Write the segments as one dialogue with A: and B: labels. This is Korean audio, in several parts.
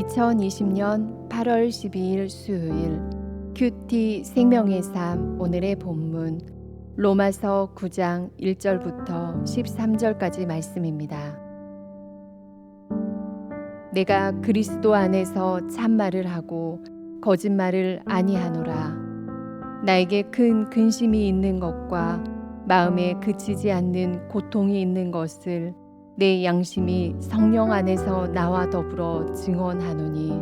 A: 2020년 8월 12일 수요일 큐티 생명의 삶 오늘의 본문 로마서 9장 1절부터 13절까지 말씀입니다. 내가 그리스도 안에서 참말을 하고 거짓말을 아니하노라. 나에게 큰 근심이 있는 것과 마음에 그치지 않는 고통이 있는 것을 내 양심이 성령 안에서 나와 더불어 증언하노니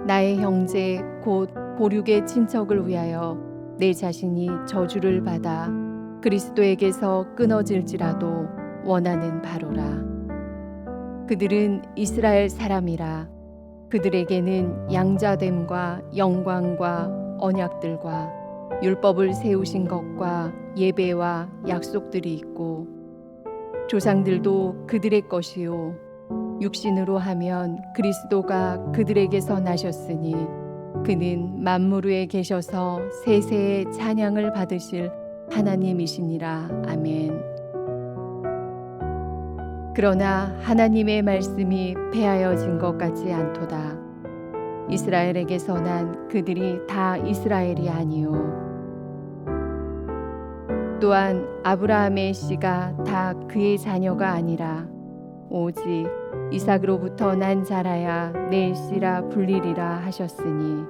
A: 나의 형제 곧 보륙의 친척을 위하여 내 자신이 저주를 받아 그리스도에게서 끊어질지라도 원하는 바로라. 그들은 이스라엘 사람이라. 그들에게는 양자됨과 영광과 언약들과 율법을 세우신 것과 예배와 약속들이 있고 조상들도 그들의 것이요 육신으로 하면 그리스도가 그들에게서 나셨으니 그는 만물 위에 계셔서 세세의 찬양을 받으실 하나님이시니라. 아멘. 그러나 하나님의 말씀이 폐하여진 것 같지 않도다. 이스라엘에게서 난 그들이 다 이스라엘이 아니요 또한 아브라함의 씨가 다 그의 자녀가 아니라 오직 이삭으로부터 난 자라야 내 씨라 불리리라 하셨으니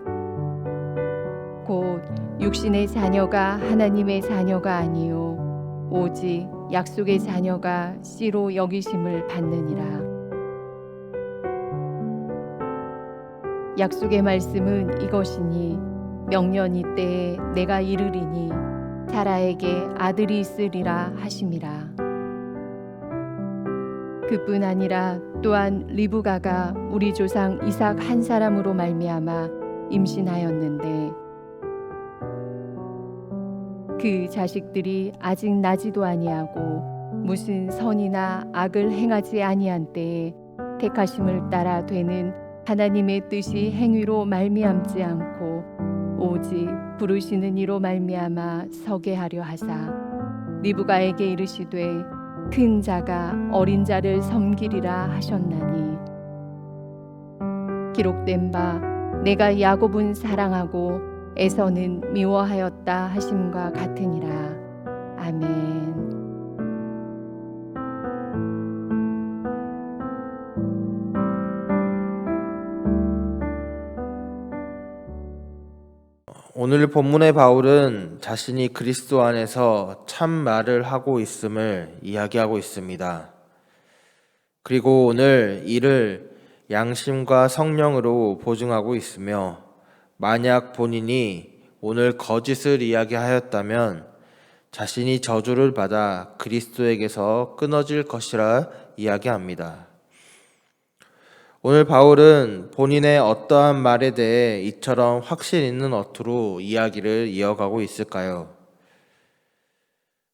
A: 곧 육신의 자녀가 하나님의 자녀가 아니요 오직 약속의 자녀가 씨로 여기심을 받느니라. 약속의 말씀은 이것이니 명년 이때에 내가 이르리니 사라에게 아들이 있으리라 하심이라. 그뿐 아니라 또한 리브가가 우리 조상 이삭 한 사람으로 말미암아 임신하였는데 그 자식들이 아직 나지도 아니하고 무슨 선이나 악을 행하지 아니한 때에 택하심을 따라 되는 하나님의 뜻이 행위로 말미암지 않고 오직 부르시는 이로 말미암아 서게 하려 하사 리브가에게 이르시되 큰 자가 어린 자를 섬기리라 하셨나니 기록된 바 내가 야곱은 사랑하고 에서는 미워하였다 하심과 같으니라. 아멘.
B: 오늘 본문의 바울은 자신이 그리스도 안에서 참 말을 하고 있음을 이야기하고 있습니다. 그리고 오늘 이를 양심과 성령으로 보증하고 있으며 만약 본인이 오늘 거짓을 이야기하였다면 자신이 저주를 받아 그리스도에게서 끊어질 것이라 이야기합니다. 오늘 바울은 본인의 어떠한 말에 대해 이처럼 확신 있는 어투로 이야기를 이어가고 있을까요?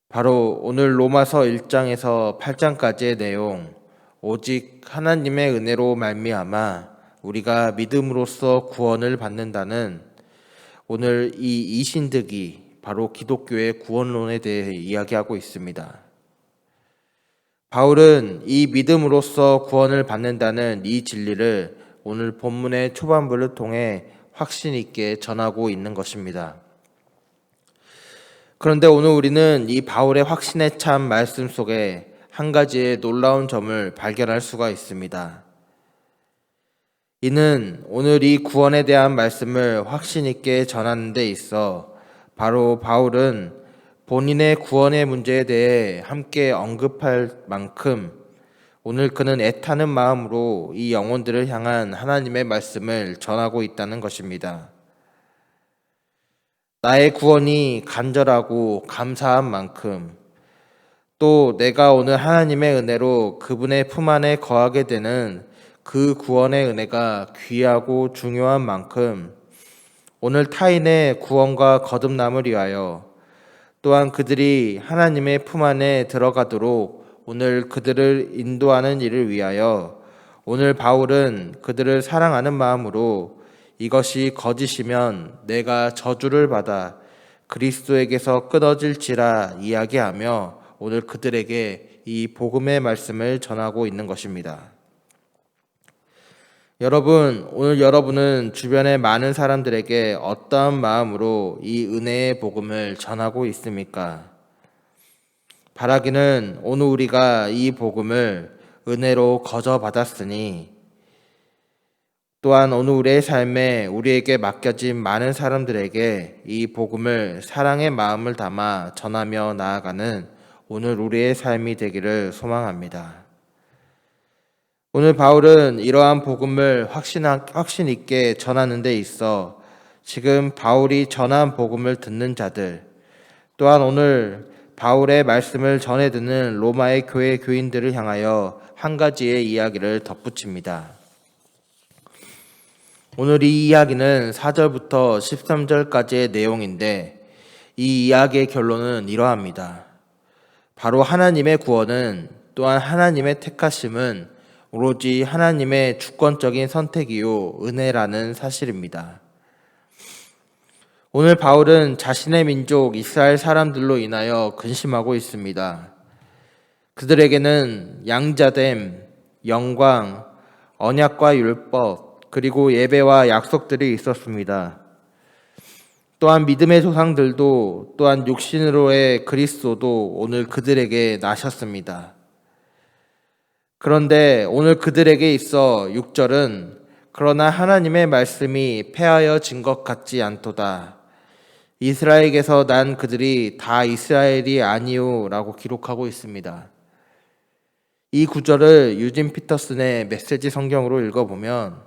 B: 바로 오늘 로마서 1장에서 8장까지의 내용, 오직 하나님의 은혜로 말미암아 우리가 믿음으로써 구원을 받는다는 오늘 이 이신득이 바로 기독교의 구원론에 대해 이야기하고 있습니다. 바울은 이 믿음으로써 구원을 받는다는 이 진리를 오늘 본문의 초반부를 통해 확신 있게 전하고 있는 것입니다. 그런데 오늘 우리는 이 바울의 확신에 찬 말씀 속에 한 가지의 놀라운 점을 발견할 수가 있습니다. 이는 오늘 이 구원에 대한 말씀을 확신 있게 전하는 데 있어 바로 바울은 본인의 구원의 문제에 대해 함께 언급할 만큼 오늘 그는 애타는 마음으로 이 영혼들을 향한 하나님의 말씀을 전하고 있다는 것입니다. 나의 구원이 간절하고 감사한 만큼 또 내가 오늘 하나님의 은혜로 그분의 품 안에 거하게 되는 그 구원의 은혜가 귀하고 중요한 만큼 오늘 타인의 구원과 거듭남을 위하여 또한 그들이 하나님의 품 안에 들어가도록 오늘 그들을 인도하는 일을 위하여 오늘 바울은 그들을 사랑하는 마음으로 이것이 거짓이면 내가 저주를 받아 그리스도에게서 끊어질지라 이야기하며 오늘 그들에게 이 복음의 말씀을 전하고 있는 것입니다. 오늘 여러분은 주변의 많은 사람들에게 어떠한 마음으로 이 은혜의 복음을 전하고 있습니까? 바라기는 오늘 우리가 이 복음을 은혜로 거저 받았으니 또한 오늘 우리의 삶에 우리에게 맡겨진 많은 사람들에게 이 복음을 사랑의 마음을 담아 전하며 나아가는 오늘 우리의 삶이 되기를 소망합니다. 오늘 바울은 이러한 복음을 확신 있게 전하는 데 있어 지금 바울이 전한 복음을 듣는 자들, 또한 오늘 바울의 말씀을 전해 듣는 로마의 교회 교인들을 향하여 한 가지의 이야기를 덧붙입니다. 오늘 이 이야기는 4절부터 13절까지의 내용인데 이 이야기의 결론은 이러합니다. 바로 하나님의 구원은 또한 하나님의 택하심은 오로지 하나님의 주권적인 선택이요 은혜라는 사실입니다. 오늘 바울은 자신의 민족 이스라엘 사람들로 인하여 근심하고 있습니다. 그들에게는 양자됨, 영광, 언약과 율법, 그리고 예배와 약속들이 있었습니다. 또한 믿음의 조상들도 또한 육신으로의 그리스도도 오늘 그들에게 나셨습니다. 그런데 오늘 그들에게 있어 6절은 그러나 하나님의 말씀이 패하여진 것 같지 않도다. 이스라엘에게서 난 그들이 다 이스라엘이 아니오 라고 기록하고 있습니다. 이 구절을 유진 피터슨의 메시지 성경으로 읽어보면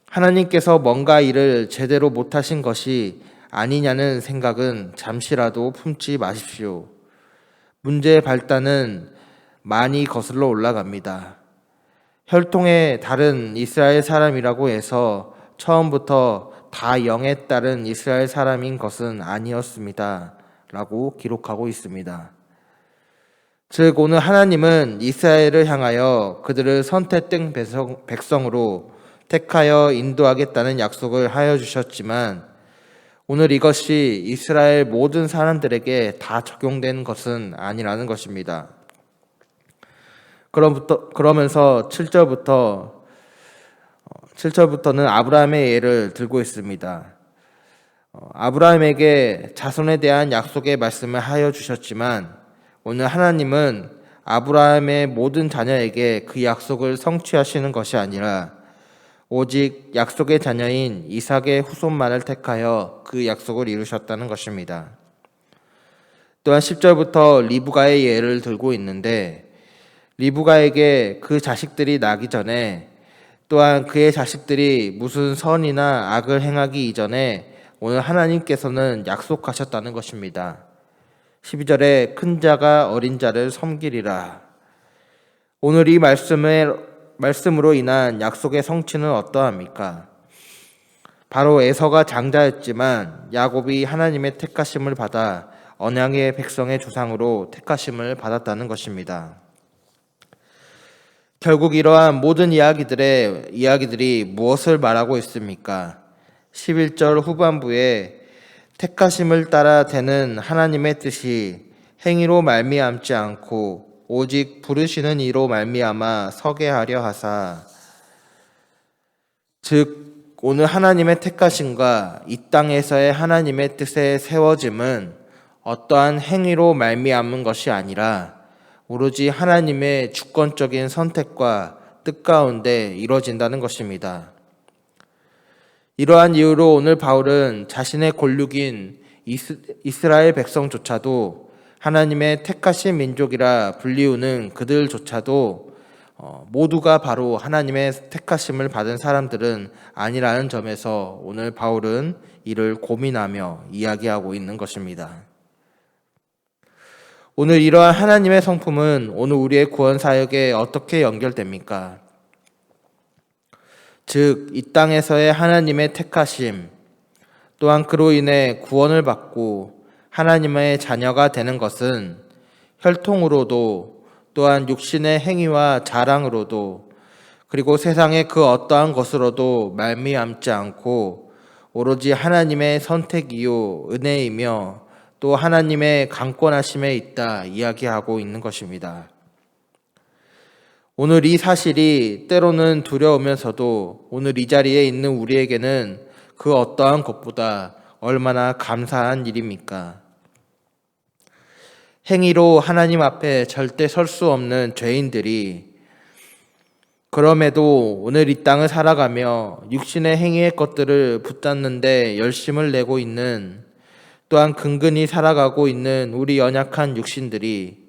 B: 하나님께서 뭔가 일을 제대로 못하신 것이 아니냐는 생각은 잠시라도 품지 마십시오. 문제의 발단은 많이 거슬러 올라갑니다. 혈통의 다른 이스라엘 사람이라고 해서 처음부터 다 영에 따른 이스라엘 사람인 것은 아니었습니다. 라고 기록하고 있습니다. 즉 오늘 하나님은 이스라엘을 향하여 그들을 선택된 백성으로 택하여 인도하겠다는 약속을 하여 주셨지만 오늘 이것이 이스라엘 모든 사람들에게 다 적용된 것은 아니라는 것입니다. 그러면서 7절부터는 아브라함의 예를 들고 있습니다. 아브라함에게 자손에 대한 약속의 말씀을 하여 주셨지만 오늘 하나님은 아브라함의 모든 자녀에게 그 약속을 성취하시는 것이 아니라 오직 약속의 자녀인 이삭의 후손만을 택하여 그 약속을 이루셨다는 것입니다. 또한 10절부터 리브가의 예를 들고 있는데 리브가에게 그 자식들이 나기 전에 또한 그의 자식들이 무슨 선이나 악을 행하기 이전에 오늘 하나님께서는 약속하셨다는 것입니다. 12절에 큰 자가 어린 자를 섬기리라. 오늘 이 말씀으로 인한 약속의 성취는 어떠합니까? 바로 에서가 장자였지만 야곱이 하나님의 택하심을 받아 언약의 백성의 조상으로 택하심을 받았다는 것입니다. 결국 이러한 모든 이야기들이 무엇을 말하고 있습니까? 11절 후반부에 택하심을 따라 되는 하나님의 뜻이 행위로 말미암지 않고 오직 부르시는 이로 말미암아 서게 하려 하사. 즉 오늘 하나님의 택하심과 이 땅에서의 하나님의 뜻의 세워짐은 어떠한 행위로 말미암은 것이 아니라 오로지 하나님의 주권적인 선택과 뜻 가운데 이루어진다는 것입니다. 이러한 이유로 오늘 바울은 자신의 골육인 이스라엘 백성조차도 하나님의 택하신 민족이라 불리우는 그들조차도 모두가 바로 하나님의 택하심을 받은 사람들은 아니라는 점에서 오늘 바울은 이를 고민하며 이야기하고 있는 것입니다. 오늘 이러한 하나님의 성품은 오늘 우리의 구원 사역에 어떻게 연결됩니까? 즉, 이 땅에서의 하나님의 택하심, 또한 그로 인해 구원을 받고 하나님의 자녀가 되는 것은 혈통으로도 또한 육신의 행위와 자랑으로도 그리고 세상의 그 어떠한 것으로도 말미암지 않고 오로지 하나님의 선택이요 은혜이며 또 하나님의 강권하심에 있다 이야기하고 있는 것입니다. 오늘 이 사실이 때로는 두려우면서도 오늘 이 자리에 있는 우리에게는 그 어떠한 것보다 얼마나 감사한 일입니까? 행위로 하나님 앞에 절대 설 수 없는 죄인들이 그럼에도 오늘 이 땅을 살아가며 육신의 행위의 것들을 붙잡는데 열심을 내고 있는, 또한 근근히 살아가고 있는 우리 연약한 육신들이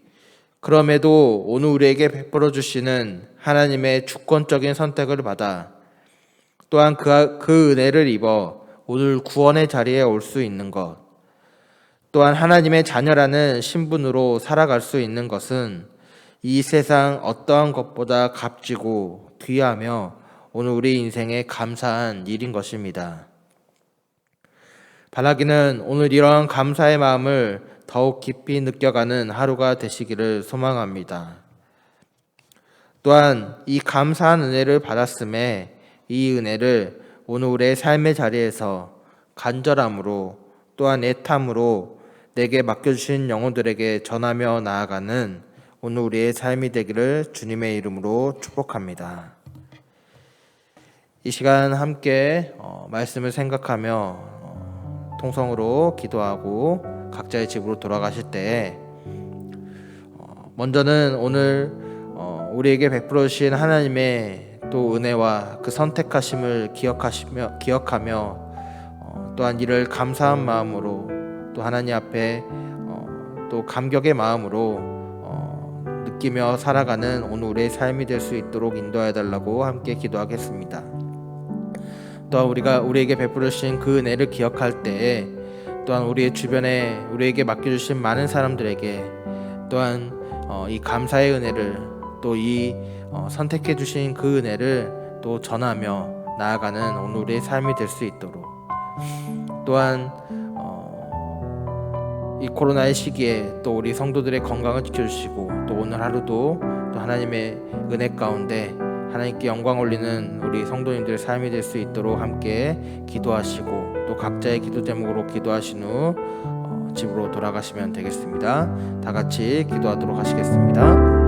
B: 그럼에도 오늘 우리에게 베풀어 주시는 하나님의 주권적인 선택을 받아 또한 그 은혜를 입어 오늘 구원의 자리에 올 수 있는 것, 또한 하나님의 자녀라는 신분으로 살아갈 수 있는 것은 이 세상 어떠한 것보다 값지고 귀하며 오늘 우리 인생에 감사한 일인 것입니다. 바라기는 오늘 이러한 감사의 마음을 더욱 깊이 느껴가는 하루가 되시기를 소망합니다. 또한 이 감사한 은혜를 받았음에 이 은혜를 오늘 우리의 삶의 자리에서 간절함으로 또한 애탐으로 내게 맡겨주신 영혼들에게 전하며 나아가는 오늘 우리의 삶이 되기를 주님의 이름으로 축복합니다. 이 시간 함께 말씀을 생각하며 통성으로 기도하고 각자의 집으로 돌아가실 때에 먼저는 오늘 우리에게 베풀어 주신 하나님의 또 은혜와 그 선택하심을 기억하며 또한 이를 감사한 마음으로 또 하나님 앞에 또 감격의 마음으로 느끼며 살아가는 오늘 우리의 삶이 될 수 있도록 인도해 달라고 함께 기도하겠습니다. 또한 우리에게 베풀어 주신 그 은혜를 기억할 때에 또한 우리의 주변에 우리에게 맡겨주신 많은 사람들에게 또한 이 감사의 은혜를 또 이 선택해 주신 그 은혜를 또 전하며 나아가는 오늘 우리의 삶이 될 수 있도록, 또한 이 코로나의 시기에 또 우리 성도들의 건강을 지켜주시고 또 오늘 하루도 또 하나님의 은혜 가운데 하나님께 영광 올리는 우리 성도님들의 삶이 될 수 있도록 함께 기도하시고 또 각자의 기도 제목으로 기도하신 후 집으로 돌아가시면 되겠습니다. 다 같이 기도하도록 하시겠습니다.